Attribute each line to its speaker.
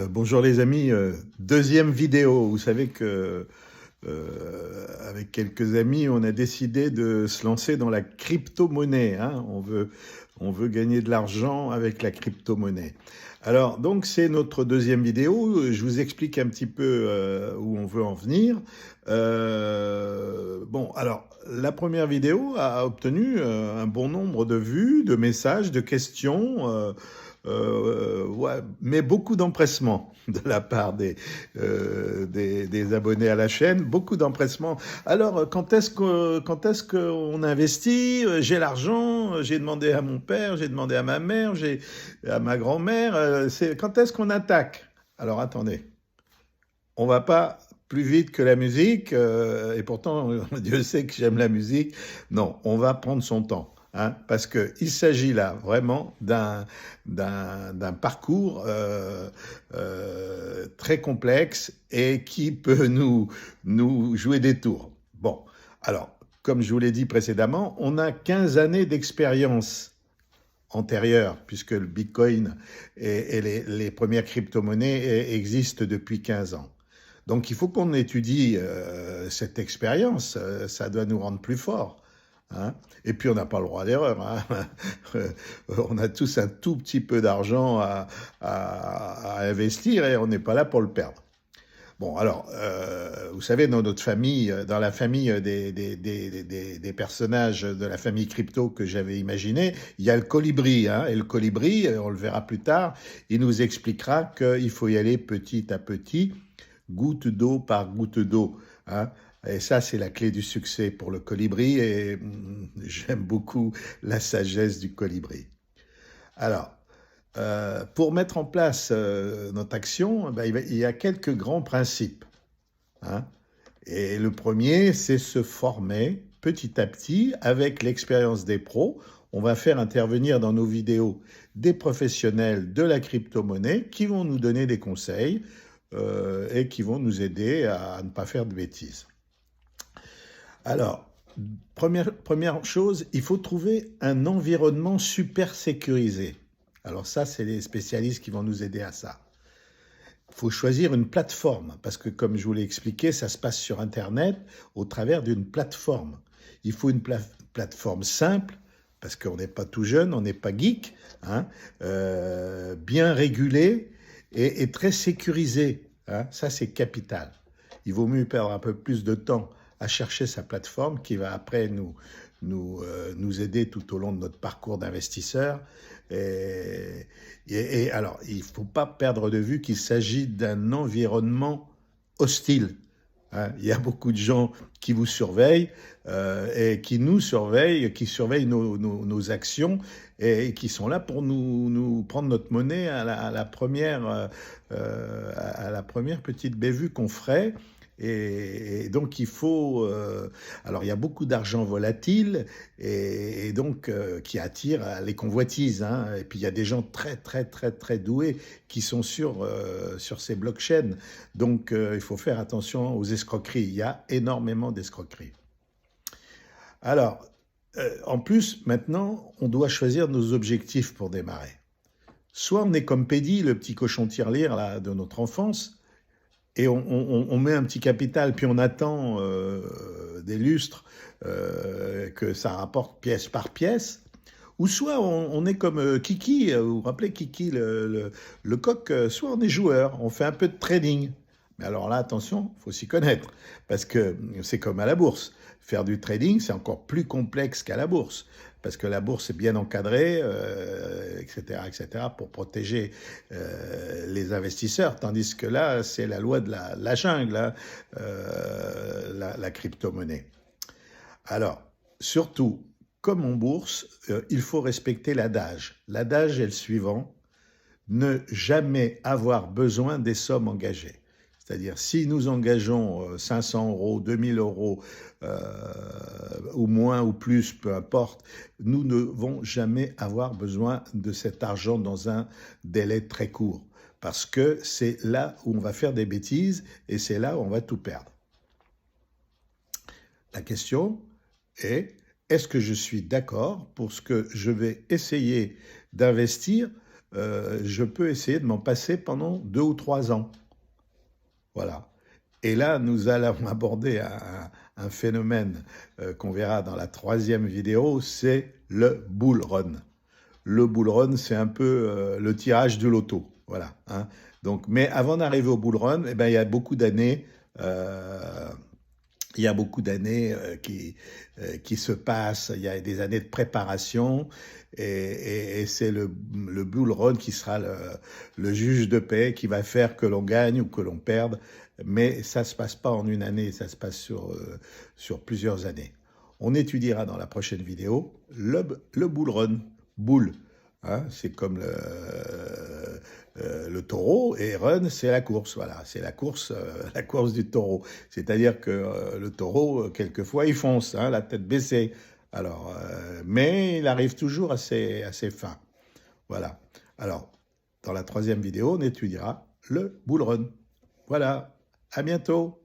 Speaker 1: Bonjour les amis, deuxième vidéo. Vous savez que avec quelques amis, on a décidé de se lancer dans la crypto-monnaie, hein. On veut gagner de l'argent avec la crypto-monnaie. Alors, donc, c'est notre deuxième vidéo. Je vous explique un petit peu où on veut en venir. Bon, alors, la première vidéo a obtenu un bon nombre de vues, de messages, de questions. Ouais, mais beaucoup d'empressement de la part des abonnés à la chaîne, beaucoup d'empressement. Alors, quand est-ce qu'on investit? J'ai l'argent, j'ai demandé à mon père, j'ai demandé à ma mère, j'ai à ma grand-mère. Quand est-ce qu'on attaque? Alors, attendez, on va pas plus vite que la musique, et pourtant, Dieu sait que j'aime la musique. Non, on va prendre son temps. Hein, parce qu'il s'agit là vraiment d'un parcours très complexe et qui peut nous jouer des tours. Bon, alors, comme je vous l'ai dit précédemment, on a 15 années d'expérience antérieure, puisque le Bitcoin et les premières crypto-monnaies existent depuis 15 ans. Donc il faut qu'on étudie cette expérience, ça doit nous rendre plus forts. Hein. Et puis on n'a pas le droit à l'erreur. Hein. On a tous un tout petit peu d'argent à investir et on n'est pas là pour le perdre. Bon, alors, vous savez, dans notre famille, dans la famille des personnages de la famille crypto que j'avais imaginé, il y a le colibri. Hein, et le colibri, on le verra plus tard, il nous expliquera qu'il faut y aller petit à petit, goutte d'eau par goutte d'eau. Hein. Et ça, c'est la clé du succès pour le colibri. Et j'aime beaucoup la sagesse du colibri. Alors, pour mettre en place notre action, ben, il y a quelques grands principes. Hein. Et le premier, c'est se former petit à petit avec l'expérience des pros. On va faire intervenir dans nos vidéos des professionnels de la crypto-monnaie qui vont nous donner des conseils et qui vont nous aider à ne pas faire de bêtises. Alors, première chose, il faut trouver un environnement super sécurisé. Alors ça, c'est les spécialistes qui vont nous aider à ça. Il faut choisir une plateforme, parce que comme je vous l'ai expliqué, ça se passe sur Internet au travers d'une plateforme. Il faut une plateforme simple, parce qu'on n'est pas tout jeune, on n'est pas geek, hein, bien régulée et très sécurisée. Hein, ça, c'est capital. Il vaut mieux perdre un peu plus de temps à chercher sa plateforme qui va après nous aider tout au long de notre parcours d'investisseur. Et alors, il ne faut pas perdre de vue qu'il s'agit d'un environnement hostile. Hein. Il y a beaucoup de gens qui vous surveillent et qui nous surveillent, qui surveillent nos actions et qui sont là pour nous prendre notre monnaie à la première petite bévue qu'on ferait. Et donc il faut... alors il y a beaucoup d'argent volatile et donc qui attire les convoitises. Hein. Et puis il y a des gens très très très très doués qui sont sur ces blockchains. Donc il faut faire attention aux escroqueries. Il y a énormément d'escroqueries. Alors, en plus, maintenant, on doit choisir nos objectifs pour démarrer. Soit on est comme Pédi, le petit cochon tirelire là, de notre enfance, et on met un petit capital, puis on attend des lustres que ça rapporte pièce par pièce. Ou soit on est comme Kiki, vous vous rappelez Kiki, le coq, soit on est joueur, on fait un peu de trading. Mais alors là, attention, il faut s'y connaître, parce que c'est comme à la bourse. Faire du trading, c'est encore plus complexe qu'à la bourse, parce que la bourse est bien encadrée, etc., etc., pour protéger les investisseurs, tandis que là, c'est la loi de la jungle, hein, la crypto-monnaie. Alors, surtout, comme en bourse, il faut respecter l'adage. L'adage est le suivant, ne jamais avoir besoin des sommes engagées. C'est-à-dire, si nous engageons 500 euros, 2000 euros, ou moins ou plus, peu importe, nous ne devons jamais avoir besoin de cet argent dans un délai très court. Parce que c'est là où on va faire des bêtises et c'est là où on va tout perdre. La question est, est-ce que je suis d'accord pour ce que je vais essayer d'investir je peux essayer de m'en passer pendant 2 ou 3 ans. Voilà. Et là, nous allons aborder un phénomène qu'on verra dans la troisième vidéo, c'est le bull run. Le bull run, c'est un peu le tirage du loto. Voilà, hein. Donc, mais avant d'arriver au bull run, eh ben, euh, il y a beaucoup d'années qui se passent, il y a des années de préparation, et c'est le bull run qui sera le juge de paix qui va faire que l'on gagne ou que l'on perde, mais ça ne se passe pas en une année, ça se passe sur plusieurs années. On étudiera dans la prochaine vidéo le bull run. Bull, hein, c'est comme le taureau, et run, c'est la course. Voilà, c'est la course du taureau. C'est-à-dire que le taureau, quelquefois, il fonce, hein, la tête baissée. Alors, mais il arrive toujours à ses fins. Voilà. Alors, dans la troisième vidéo, on étudiera le bull run. Voilà. À bientôt.